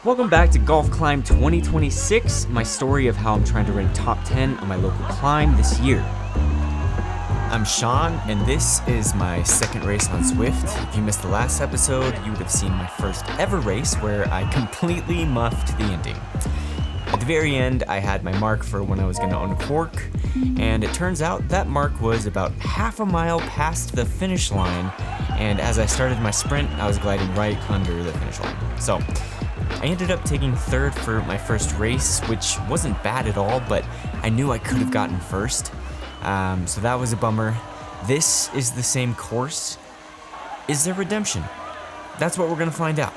Welcome back to Golf Climb 2026, my story of how I'm trying to rank top 10 on my local climb this year. I'm Sean, and this is my second race on Zwift. If you missed the last episode, you would have seen my first ever race where I completely muffed the ending. At the very end, I had my mark for when I was going to uncork, and it turns out that mark was about half a mile past the finish line, and as I started my sprint, I was gliding right under the finish line. So I ended up taking third for my first race, which wasn't bad at all, but I knew I could have gotten first. So that was a bummer. This is the same course. Is there redemption? That's what we're gonna find out.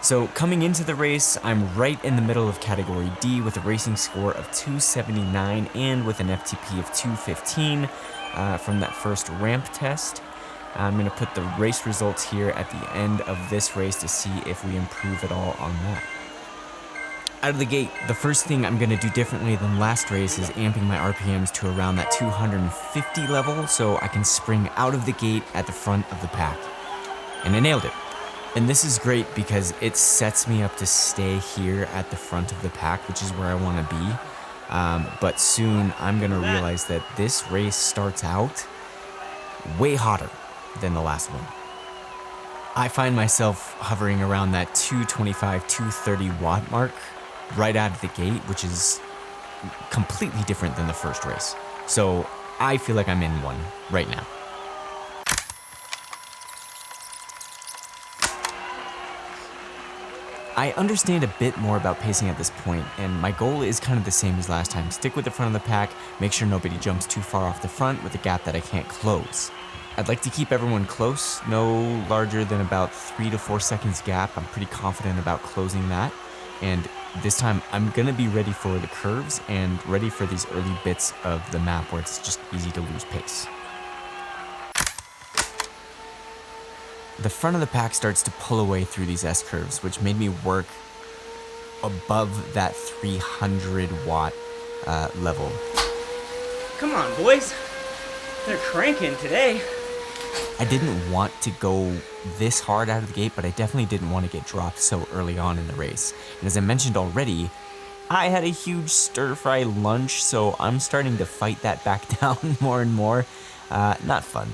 So coming into the race, I'm right in the middle of category D with a racing score of 279 and with an FTP of 215 from that first ramp test. I'm going to put the race results here at the end of this race to see if we improve at all on that. Out of the gate, the first thing I'm going to do differently than last race is amping my RPMs to around that 250 level so I can spring out of the gate at the front of the pack. And I nailed it. And this is great because it sets me up to stay here at the front of the pack, which is where I want to be. But soon I'm going to realize that this race starts out way hotter than the last one. I find myself hovering around that 225, 230 watt mark right out of the gate, which is completely different than the first race. So I feel like I'm in one right now. I understand a bit more about pacing at this point, and my goal is kind of the same as last time. Stick with the front of the pack, make sure nobody jumps too far off the front with a gap that I can't close. I'd like to keep everyone close, no larger than about 3 to 4 seconds gap. I'm pretty confident about closing that. And this time I'm gonna be ready for the curves and ready for these early bits of the map where it's just easy to lose pace. The front of the pack starts to pull away through these S-curves, which made me work above that 300 watt level. Come on, boys. They're cranking today. I didn't want to go this hard out of the gate, but I definitely didn't want to get dropped so early on in the race. And as I mentioned already, I had a huge stir-fry lunch, so I'm starting to fight that back down more and more. Not fun.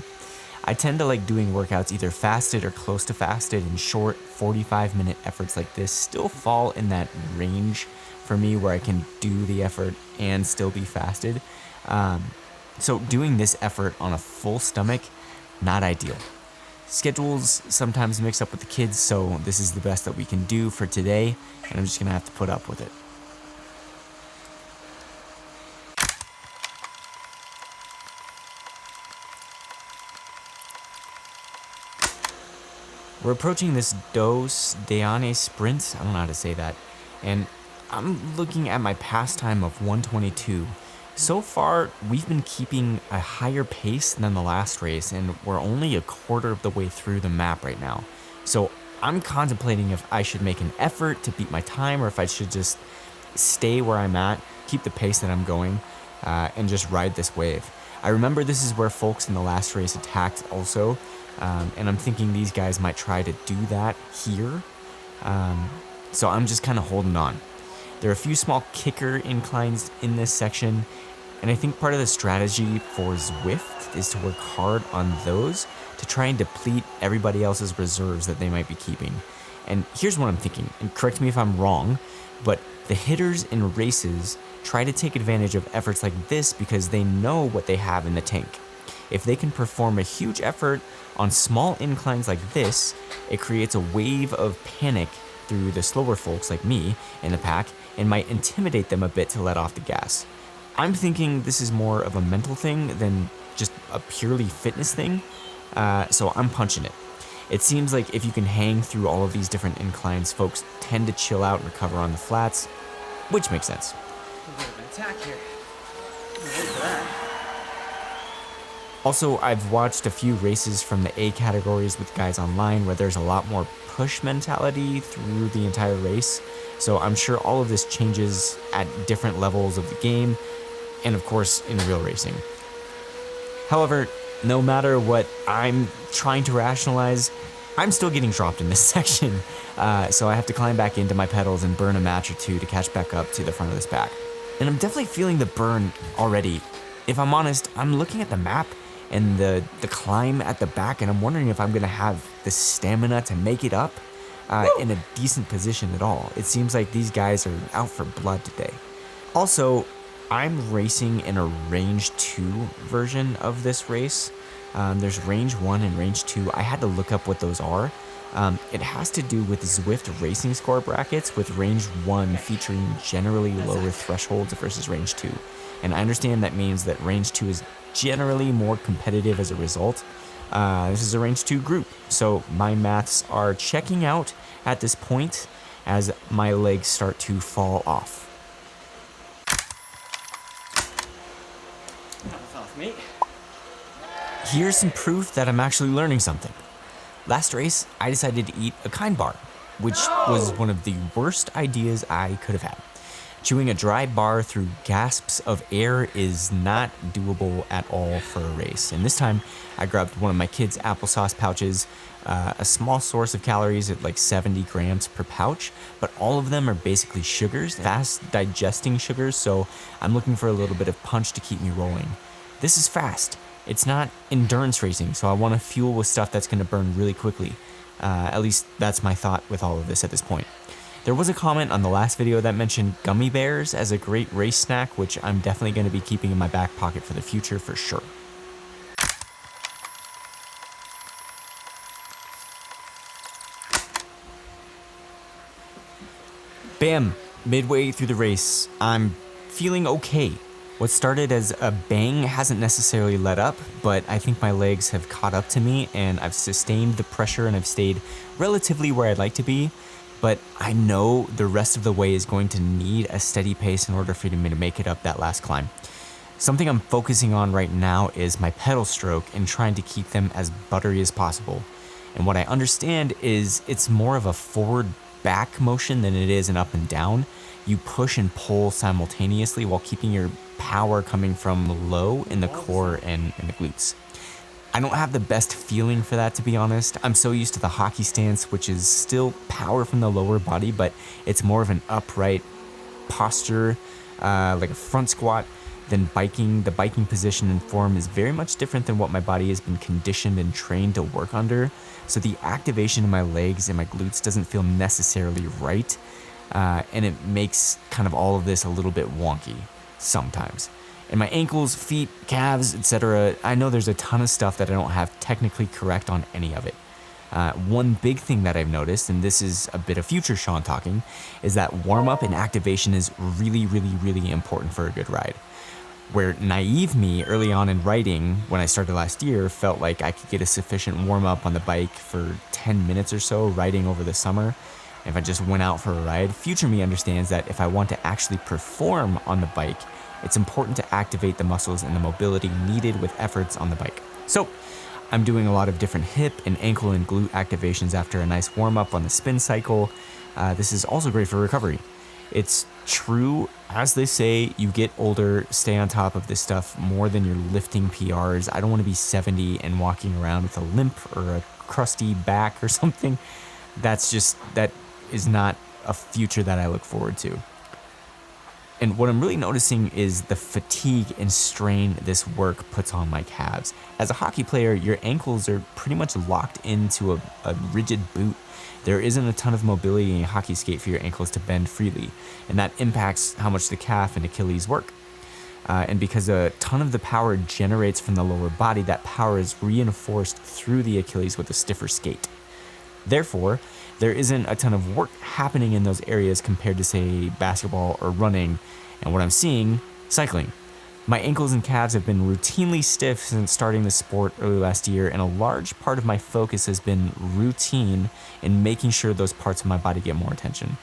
I tend to like doing workouts either fasted or close to fasted, and short 45-minute efforts like this still fall in that range for me where I can do the effort and still be fasted. So doing this effort on a full stomach, not ideal. Schedules sometimes mix up with the kids, so this is the best that we can do for today, and I'm just gonna have to put up with it. We're approaching this Dos Deane sprint, I don't know how to say that, and I'm looking at my pass time of 122. So far, we've been keeping a higher pace than the last race, and we're only a quarter of the way through the map right now. So I'm contemplating if I should make an effort to beat my time or if I should just stay where I'm at, keep the pace that I'm going, and just ride this wave. I remember this is where folks in the last race attacked also, and I'm thinking these guys might try to do that here. So I'm just kind of holding on. There are a few small kicker inclines in this section, and I think part of the strategy for Zwift is to work hard on those to try and deplete everybody else's reserves that they might be keeping. And here's what I'm thinking, and correct me if I'm wrong, but the hitters in races try to take advantage of efforts like this because they know what they have in the tank. If they can perform a huge effort on small inclines like this, it creates a wave of panic through the slower folks like me in the pack and might intimidate them a bit to let off the gas. I'm thinking this is more of a mental thing than just a purely fitness thing, so I'm punching it. It seems like if you can hang through all of these different inclines, folks tend to chill out and recover on the flats, which makes sense. A bit of an attack here. I'm ready for that. Also, I've watched a few races from the A categories with guys online where there's a lot more push mentality through the entire race, so I'm sure all of this changes at different levels of the game, and of course in real racing. However, no matter what I'm trying to rationalize, I'm still getting dropped in this section, so I have to climb back into my pedals and burn a match or two to catch back up to the front of this pack. And I'm definitely feeling the burn already. If I'm honest, I'm looking at the map and the climb at the back, and I'm wondering if I'm gonna have the stamina to make it up in a decent position at all. It seems like these guys are out for blood today. Also, I'm racing in a range 2 version of this race. There's range 1 and range 2. I had to look up what those are. It has to do with Zwift racing score brackets, with range 1 featuring generally lower thresholds versus range 2. And I understand that means that range 2 is generally more competitive as a result. This is a range 2 group, so my maths are checking out at this point as my legs start to fall off. That's off, mate. Here's some proof that I'm actually learning something. Last race, I decided to eat a kind bar, which was one of the worst ideas I could have had. Chewing a dry bar through gasps of air is not doable at all for a race. And this time, I grabbed one of my kids' applesauce pouches, a small source of calories at like 70 grams per pouch, but all of them are basically sugars, fast digesting sugars, so I'm looking for a little bit of punch to keep me rolling. This is fast. It's not endurance racing, so I want to fuel with stuff that's going to burn really quickly. At least that's my thought with all of this at this point. There was a comment on the last video that mentioned gummy bears as a great race snack, which I'm definitely going to be keeping in my back pocket for the future for sure. Bam! Midway through the race, I'm feeling okay. What started as a bang hasn't necessarily let up, but I think my legs have caught up to me and I've sustained the pressure and I've stayed relatively where I'd like to be. But I know the rest of the way is going to need a steady pace in order for me to make it up that last climb. Something I'm focusing on right now is my pedal stroke and trying to keep them as buttery as possible. And what I understand is it's more of a forward back motion than it is an up and down. You push and pull simultaneously while keeping your power coming from low in the core and the glutes. I don't have the best feeling for that, to be honest. I'm so used to the hockey stance, which is still power from the lower body, but it's more of an upright posture, like a front squat, than biking. The biking position and form is very much different than what my body has been conditioned and trained to work under. So the activation in my legs and my glutes doesn't feel necessarily right, and it makes kind of all of this a little bit wonky sometimes. And my ankles, feet, calves, etc., I know there's a ton of stuff that I don't have technically correct on any of it. One big thing that I've noticed, and this is a bit of future Sean talking, is that warm-up and activation is really, really, really important for a good ride. Where naive me early on in riding, when I started last year, felt like I could get a sufficient warm-up on the bike for 10 minutes or so riding over the summer. If I just went out for a ride, future me understands that if I want to actually perform on the bike, it's important to activate the muscles and the mobility needed with efforts on the bike. So I'm doing a lot of different hip and ankle and glute activations after a nice warm up on the spin cycle. This is also great for recovery. It's true, as they say, you get older, stay on top of this stuff more than you're lifting PRs. I don't want to be 70 and walking around with a limp or a crusty back or something. That is not a future that I look forward to. And what I'm really noticing is the fatigue and strain this work puts on my calves. As a hockey player, your ankles are pretty much locked into a rigid boot. There isn't a ton of mobility in a hockey skate for your ankles to bend freely, and that impacts how much the calf and Achilles work. And because a ton of the power generates from the lower body, that power is reinforced through the Achilles with a stiffer skate. Therefore, there isn't a ton of work happening in those areas compared to, say, basketball or running, and what I'm seeing, cycling. My ankles and calves have been routinely stiff since starting the sport early last year, and a large part of my focus has been routine in making sure those parts of my body get more attention.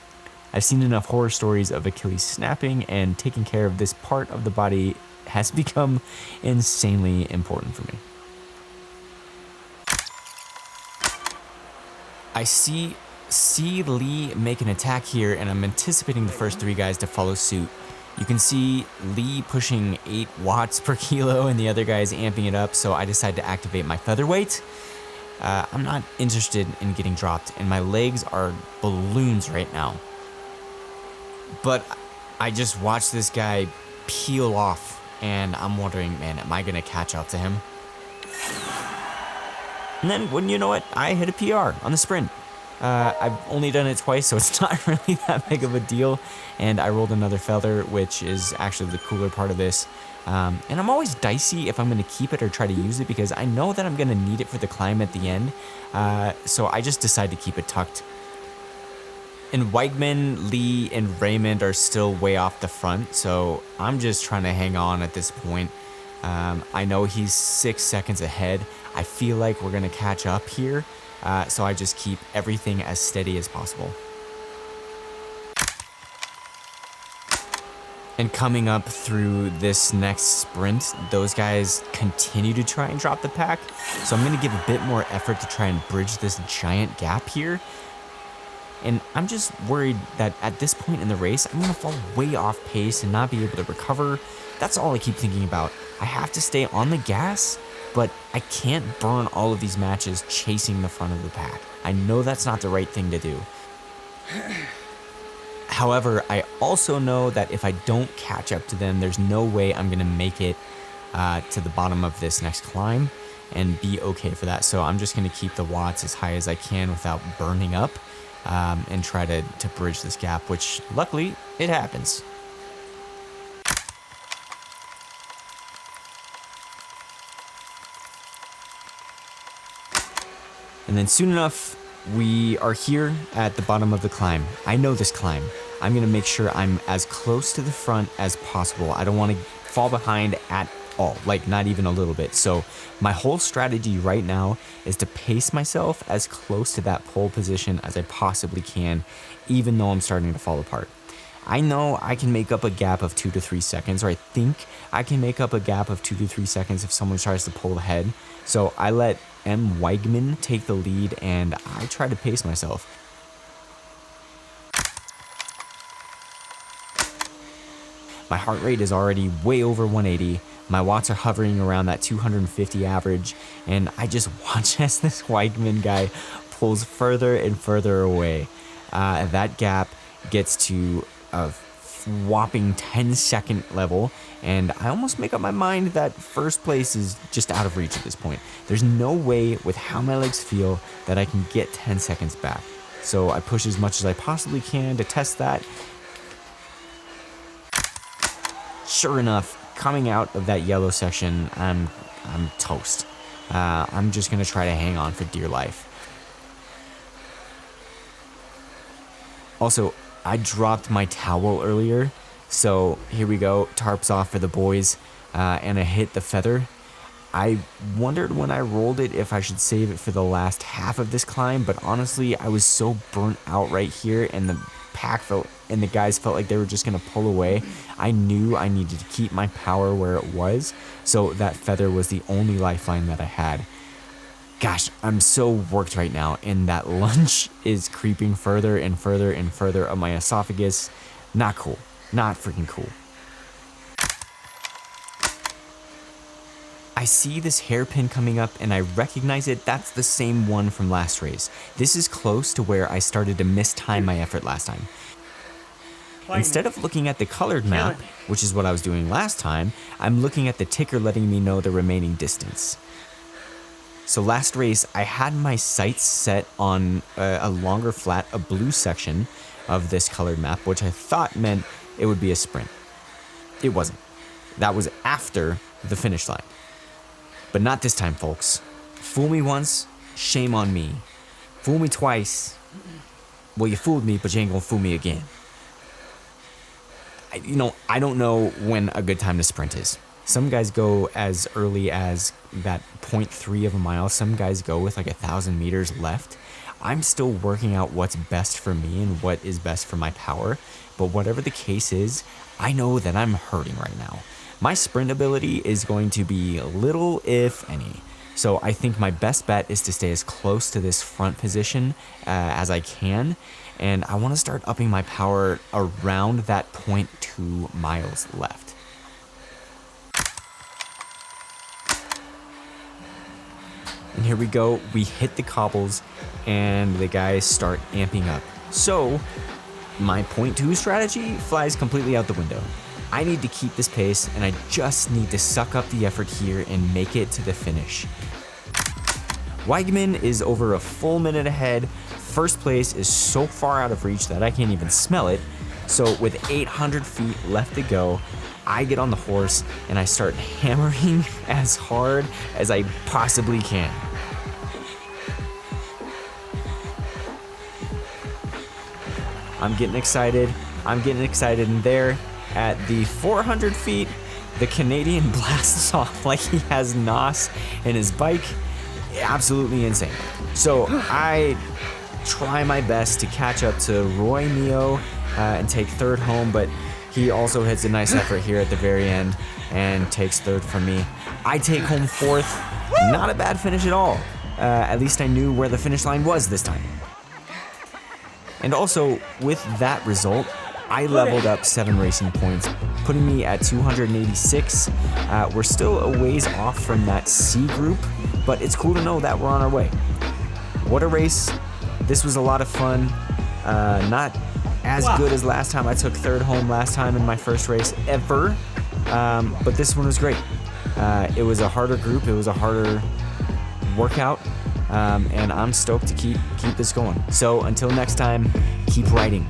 I've seen enough horror stories of Achilles snapping, and taking care of this part of the body has become insanely important for me. I see Lee make an attack here, and I'm anticipating the first 3 guys to follow suit. You can see Lee pushing 8 watts per kilo and the other guys amping it up, so I decided to activate my featherweight. I'm not interested in getting dropped, and my legs are balloons right now. But I just watched this guy peel off, and I'm wondering, man, am I gonna catch up to him? And then, wouldn't you know it, I hit a PR on the sprint. I've only done it twice, so it's not really that big of a deal. And I rolled another feather, which is actually the cooler part of this. And I'm always dicey if I'm going to keep it or try to use it because I know that I'm going to need it for the climb at the end. So I just decide to keep it tucked. And Weigman, Lee, and Raymond are still way off the front, so I'm just trying to hang on at this point. I know he's 6 seconds ahead. I feel like we're going to catch up here. So I just keep everything as steady as possible. And coming up through this next sprint, those guys continue to try and drop the pack. So I'm going to give a bit more effort to try and bridge this giant gap here. And I'm just worried that at this point in the race, I'm going to fall way off pace and not be able to recover. That's all I keep thinking about. I have to stay on the gas, but I can't burn all of these matches chasing the front of the pack. I know that's not the right thing to do. However, I also know that if I don't catch up to them, there's no way I'm going to make it to the bottom of this next climb and be okay for that. So I'm just going to keep the watts as high as I can without burning up and try to bridge this gap, which luckily it happens. And then soon enough, we are here at the bottom of the climb. I know this climb. I'm gonna make sure I'm as close to the front as possible. I don't wanna fall behind at all, like not even a little bit. So my whole strategy right now is to pace myself as close to that pole position as I possibly can, even though I'm starting to fall apart. I know I can make up a gap of 2 to 3 seconds, or I think I can make up a gap of 2 to 3 seconds if someone tries to pull ahead. So I let M. Weigman take the lead and I try to pace myself. My heart rate is already way over 180. My watts are hovering around that 250 average, and I just watch as this Weigman guy pulls further and further away. That gap gets to a whopping 10-second level, and I almost make up my mind that first place is just out of reach at this point. There's no way with how my legs feel that I can get 10 seconds back. So I push as much as I possibly can to test that. Sure enough, coming out of that yellow section, I'm toast. I'm just gonna try to hang on for dear life. Also, I dropped my towel earlier, so here we go, tarps off for the boys, and I hit the feather. I wondered when I rolled it if I should save it for the last half of this climb, but honestly, I was so burnt out right here, and the guys felt like they were just gonna pull away. I knew I needed to keep my power where it was, so that feather was the only lifeline that I had. Gosh, I'm so worked right now, and that lunch is creeping further and further and further up my esophagus. Not cool. Not freaking cool. I see this hairpin coming up and I recognize it. That's the same one from last race. This is close to where I started to mistime my effort last time. Instead of looking at the colored map, which is what I was doing last time, I'm looking at the ticker letting me know the remaining distance. So last race, I had my sights set on a longer flat, a blue section of this colored map, which I thought meant it would be a sprint. It wasn't. That was after the finish line. But not this time, folks. Fool me once, shame on me. Fool me twice, well, you fooled me, but you ain't gonna fool me again. I don't know when a good time to sprint is. Some guys go as early as that 0.3 of a mile. Some guys go with like 1,000 meters left. I'm still working out what's best for me and what is best for my power. But whatever the case is, I know that I'm hurting right now. My sprint ability is going to be little, if any. So I think my best bet is to stay as close to this front position as I can. And I want to start upping my power around that 0.2 miles left. And here we go, we hit the cobbles and the guys start amping up. So my point 2 strategy flies completely out the window. I need to keep this pace and I just need to suck up the effort here and make it to the finish. Weigman is over a full minute ahead. First place is so far out of reach that I can't even smell it. So with 800 feet left to go, I get on the horse and I start hammering as hard as I possibly can. I'm getting excited, and there at the 400 feet, the Canadian blasts off like he has NOS in his bike. Absolutely insane. So I try my best to catch up to Roy Neo and take third home, but he also hits a nice effort here at the very end and takes third from me. I take home fourth. Not a bad finish at all. At least I knew where the finish line was this time. And also, with that result, I leveled up 7 racing points, putting me at 286. We're still a ways off from that C group, but it's cool to know that we're on our way. What a race. This was a lot of fun. Not as good as last time. I took third home last time in my first race ever, but this one was great. It was a harder group. It was a harder workout, and I'm stoked to keep this going. So until next time, keep riding.